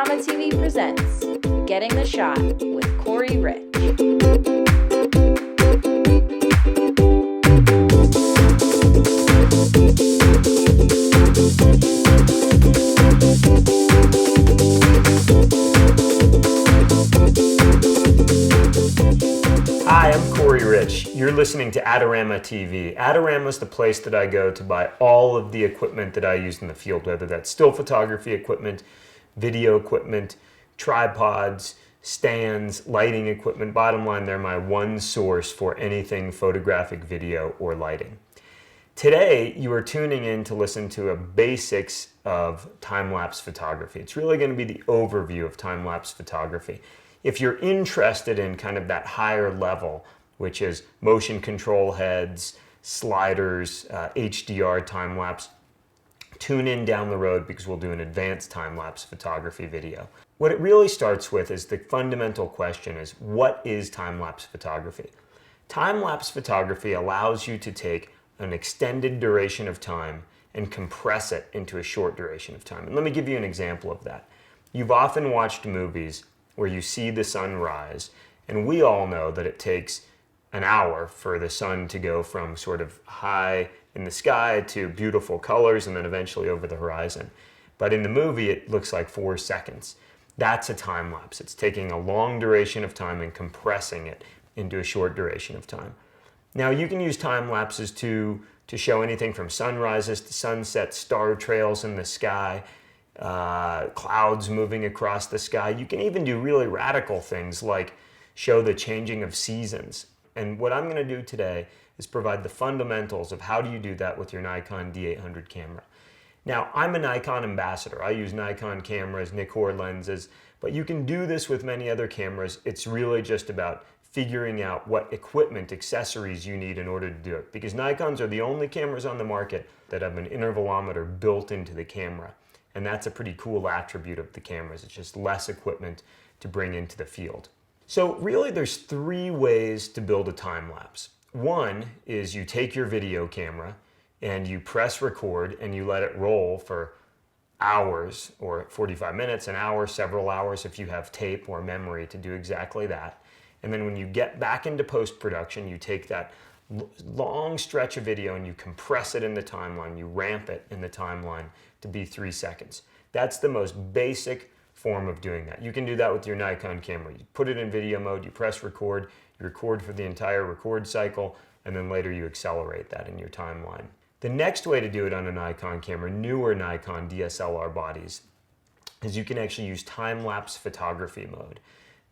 Adorama TV presents Getting the Shot with Corey Rich. Hi, I'm Corey Rich. You're listening to Adorama TV. Adorama is the place that I go to buy all of the equipment that I use in the field, whether that's still photography equipment, video equipment, tripods, stands, lighting equipment. Bottom line, they're my one source for anything photographic, video, or lighting. Today, you are tuning in to listen to a basics of time-lapse photography. It's really going to be the overview of time-lapse photography. If you're interested in kind of that higher level, which is motion control heads, sliders, HDR time-lapse, tune in down the road because we'll do an advanced time-lapse photography video. What it really starts with is the fundamental question is, what is time-lapse photography? Time-lapse photography allows you to take an extended duration of time and compress it into a short duration of time. And let me give you an example of that. You've often watched movies where you see the sun rise, and we all know that it takes an hour for the sun to go from sort of high in the sky to beautiful colors and then eventually over the horizon. But in the movie, it looks like 4 seconds. That's a time lapse. It's taking a long duration of time and compressing it into a short duration of time. Now, you can use time lapses to show anything from sunrises to sunsets, star trails in the sky, clouds moving across the sky. You can even do really radical things like show the changing of seasons. And what I'm going to do today is provide the fundamentals of how do you do that with your Nikon D800 camera. Now, I'm a Nikon ambassador. I use Nikon cameras, Nikkor lenses, but you can do this with many other cameras. It's really just about figuring out what equipment, accessories you need in order to do it. Because Nikons are the only cameras on the market that have an intervalometer built into the camera. And that's a pretty cool attribute of the cameras. It's just less equipment to bring into the field. So really there's 3 ways to build a time lapse. One is you take your video camera and you press record and you let it roll for hours or 45 minutes, an hour, several hours if you have tape or memory to do exactly that. And then when you get back into post-production, you take that long stretch of video and you compress it in the timeline, you ramp it in the timeline to be 3 seconds. That's the most basic form of doing that. You can do that with your Nikon camera. You put it in video mode, you press record, you record for the entire record cycle, and then later you accelerate that in your timeline. The next way to do it on a Nikon camera, newer Nikon DSLR bodies, is you can actually use time-lapse photography mode.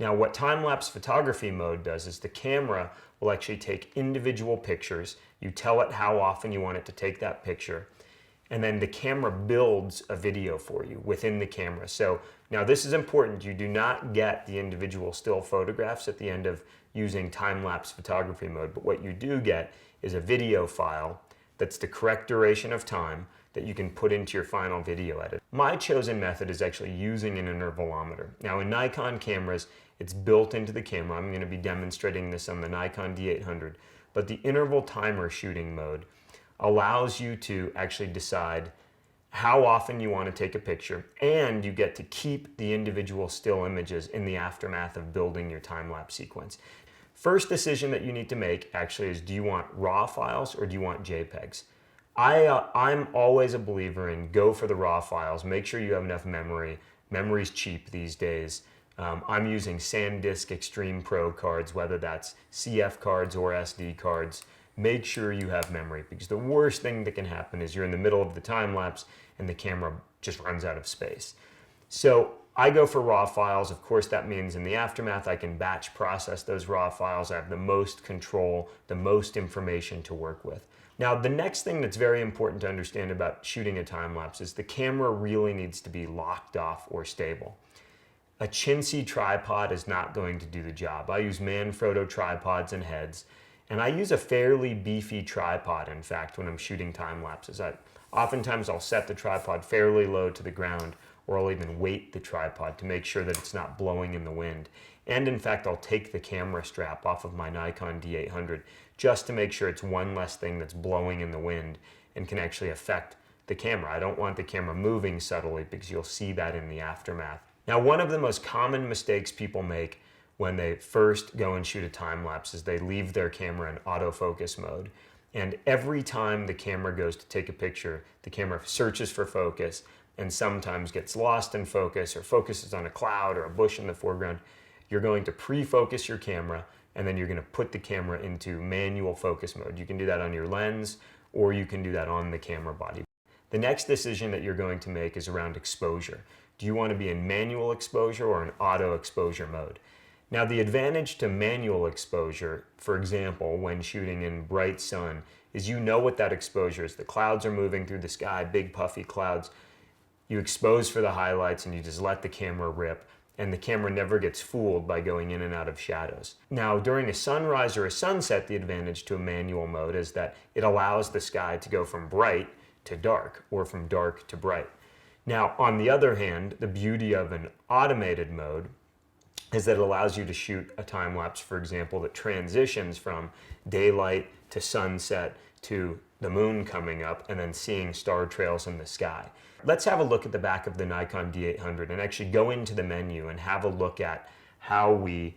Now, what time-lapse photography mode does is the camera will actually take individual pictures. You tell it how often you want it to take that picture, and then the camera builds a video for you within the camera. So now this is important. You do not get the individual still photographs at the end of using time-lapse photography mode, but what you do get is a video file that's the correct duration of time that you can put into your final video edit. My chosen method is actually using an intervalometer. Now in Nikon cameras, it's built into the camera. I'm going to be demonstrating this on the Nikon D800, but the interval timer shooting mode allows you to actually decide how often you want to take a picture, and you get to keep the individual still images in the aftermath of building your time-lapse sequence. First decision that you need to make actually is, do you want RAW files or do you want JPEGs? I'm always a believer in go for the RAW files. Make sure you have enough memory. Memory's cheap these days. I'm using SanDisk Extreme Pro cards, whether that's CF cards or SD cards. Make sure you have memory, because the worst thing that can happen is you're in the middle of the time lapse and the camera just runs out of space. So I go for RAW files. Of course, that means in the aftermath I can batch process those RAW files. I have the most control, the most information to work with. Now, the next thing that's very important to understand about shooting a time lapse is the camera really needs to be locked off or stable. A chintzy tripod is not going to do the job. I use Manfrotto tripods and heads, and I use a fairly beefy tripod, in fact, when I'm shooting time lapses. Oftentimes I'll set the tripod fairly low to the ground, or I'll even weight the tripod to make sure that it's not blowing in the wind. And in fact, I'll take the camera strap off of my Nikon D800 just to make sure it's one less thing that's blowing in the wind and can actually affect the camera. I don't want the camera moving subtly because you'll see that in the aftermath. Now, one of the most common mistakes people make when they first go and shoot a time lapse is they leave their camera in autofocus mode. And every time the camera goes to take a picture, the camera searches for focus and sometimes gets lost in focus or focuses on a cloud or a bush in the foreground. You're going to pre-focus your camera, and then you're going to put the camera into manual focus mode. You can do that on your lens, or you can do that on the camera body. The next decision that you're going to make is around exposure. Do you want to be in manual exposure or an auto exposure mode? Now, the advantage to manual exposure, for example, when shooting in bright sun, is you know what that exposure is. The clouds are moving through the sky, big puffy clouds. You expose for the highlights and you just let the camera rip, and the camera never gets fooled by going in and out of shadows. Now, during a sunrise or a sunset, the advantage to a manual mode is that it allows the sky to go from bright to dark or from dark to bright. Now, on the other hand, the beauty of an automated mode is that it allows you to shoot a time lapse, for example, that transitions from daylight to sunset to the moon coming up and then seeing star trails in the sky. Let's have a look at the back of the Nikon D800 and actually go into the menu and have a look at how we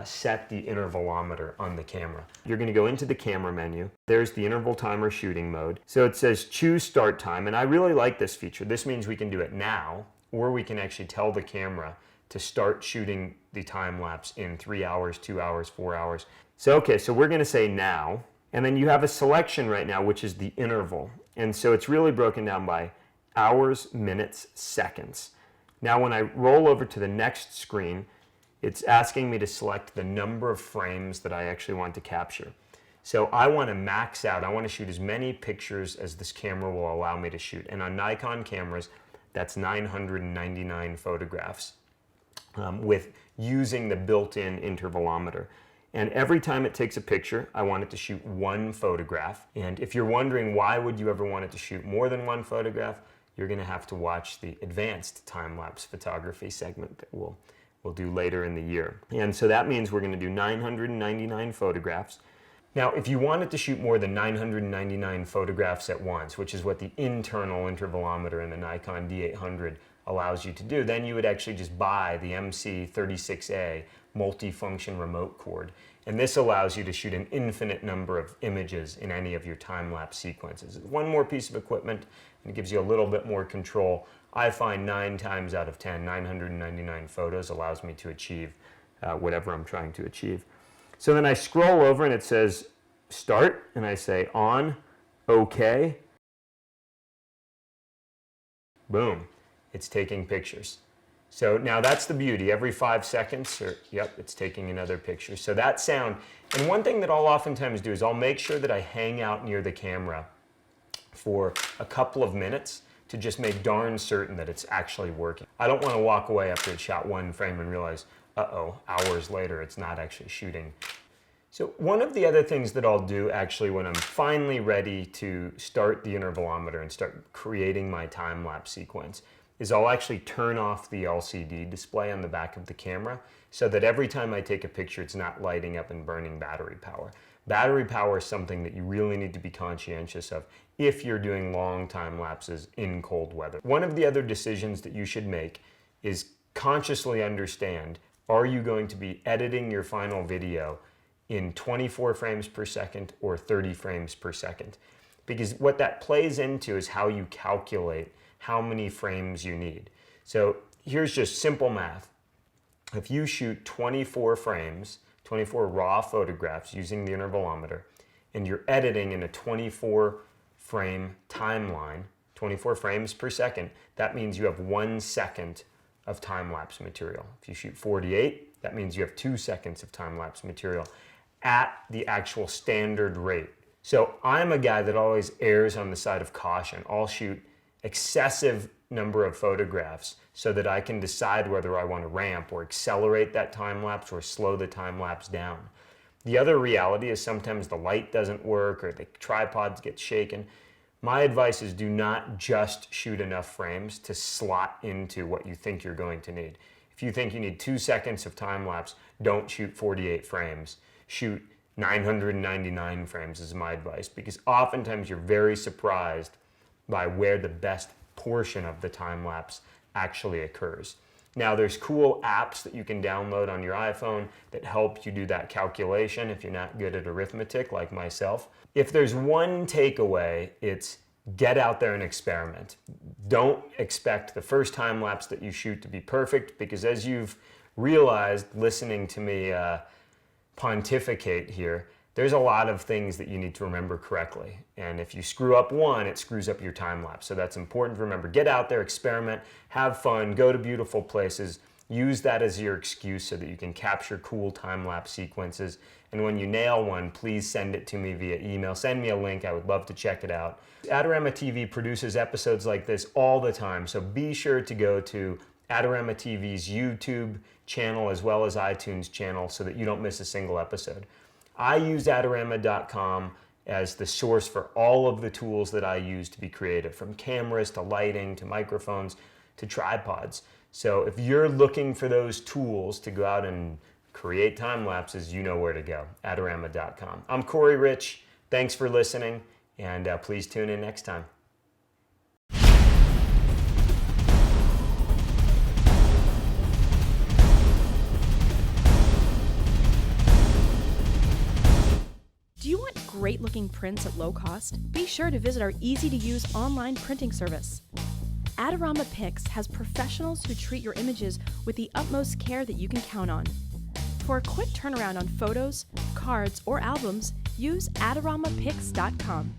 set the intervalometer on the camera. You're going to go into the camera menu. There's the interval timer shooting mode. So it says choose start time, and I really like this feature. This means we can do it now, or we can actually tell the camera to start shooting the time lapse in 3 hours, 2 hours, 4 hours. So okay, so we're going to say now, and then you have a selection right now, which is the interval. And so it's really broken down by hours, minutes, seconds. Now when I roll over to the next screen, it's asking me to select the number of frames that I actually want to capture. So I want to max out. I want to shoot as many pictures as this camera will allow me to shoot. And on Nikon cameras, that's 999 photographs with using the built-in intervalometer. And every time it takes a picture, I want it to shoot one photograph. And if you're wondering why would you ever want it to shoot more than one photograph, you're going to have to watch the advanced time-lapse photography segment that we'll do later in the year. And so that means we're going to do 999 photographs. Now, if you wanted to shoot more than 999 photographs at once, which is what the internal intervalometer in the Nikon D800 allows you to do, then you would actually just buy the MC36A multifunction remote cord. And this allows you to shoot an infinite number of images in any of your time-lapse sequences. It's one more piece of equipment, and it gives you a little bit more control. I find 9 times out of 10, 999 photos allows me to achieve whatever I'm trying to achieve. So then I scroll over and it says start, and I say on, okay. Boom, it's taking pictures. So now that's the beauty. Every 5 seconds, yep, it's taking another picture. So that sound, and one thing that I'll oftentimes do is I'll make sure that I hang out near the camera for a couple of minutes to just make darn certain that it's actually working. I don't want to walk away after it shot one frame and realize, uh-oh, hours later it's not actually shooting. So one of the other things that I'll do actually when I'm finally ready to start the intervalometer and start creating my time-lapse sequence is I'll actually turn off the LCD display on the back of the camera so that every time I take a picture it's not lighting up and burning battery power. Battery power is something that you really need to be conscientious of if you're doing long time lapses in cold weather. One of the other decisions that you should make is consciously understand, are you going to be editing your final video in 24 frames per second or 30 frames per second? Because what that plays into is how you calculate how many frames you need. So here's just simple math. If you shoot 24 frames, 24 raw photographs using the intervalometer, and you're editing in a 24 frame timeline, 24 frames per second, that means you have 1 second of time-lapse material. If you shoot 48, that means you have 2 seconds of time-lapse material at the actual standard rate. So I'm a guy that always errs on the side of caution. I'll shoot excessive number of photographs so that I can decide whether I want to ramp or accelerate that time lapse or slow the time lapse down. The other reality is sometimes the light doesn't work or the tripods get shaken. My advice is do not just shoot enough frames to slot into what you think you're going to need. If you think you need 2 seconds of time lapse, don't shoot 48 frames. Shoot 999 frames is my advice, because oftentimes you're very surprised by where the best portion of the time lapse actually occurs. Now there's cool apps that you can download on your iPhone that help you do that calculation if you're not good at arithmetic like myself. If there's one takeaway, it's get out there and experiment. Don't expect the first time lapse that you shoot to be perfect, because as you've realized listening to me pontificate here, there's a lot of things that you need to remember correctly. And if you screw up one, it screws up your time lapse. So that's important to remember. Get out there, experiment, have fun, go to beautiful places. Use that as your excuse so that you can capture cool time lapse sequences. And when you nail one, please send it to me via email. Send me a link. I would love to check it out. Adorama TV produces episodes like this all the time. So be sure to go to Adorama TV's YouTube channel as well as iTunes channel so that you don't miss a single episode. I use Adorama.com as the source for all of the tools that I use to be creative, from cameras to lighting to microphones to tripods. So if you're looking for those tools to go out and create time lapses, you know where to go, Adorama.com. I'm Corey Rich. Thanks for listening, and please tune in next time. Do you want great-looking prints at low cost? Be sure to visit our easy-to-use online printing service. Adorama Pix has professionals who treat your images with the utmost care that you can count on. For a quick turnaround on photos, cards, or albums, use AdoramaPix.com.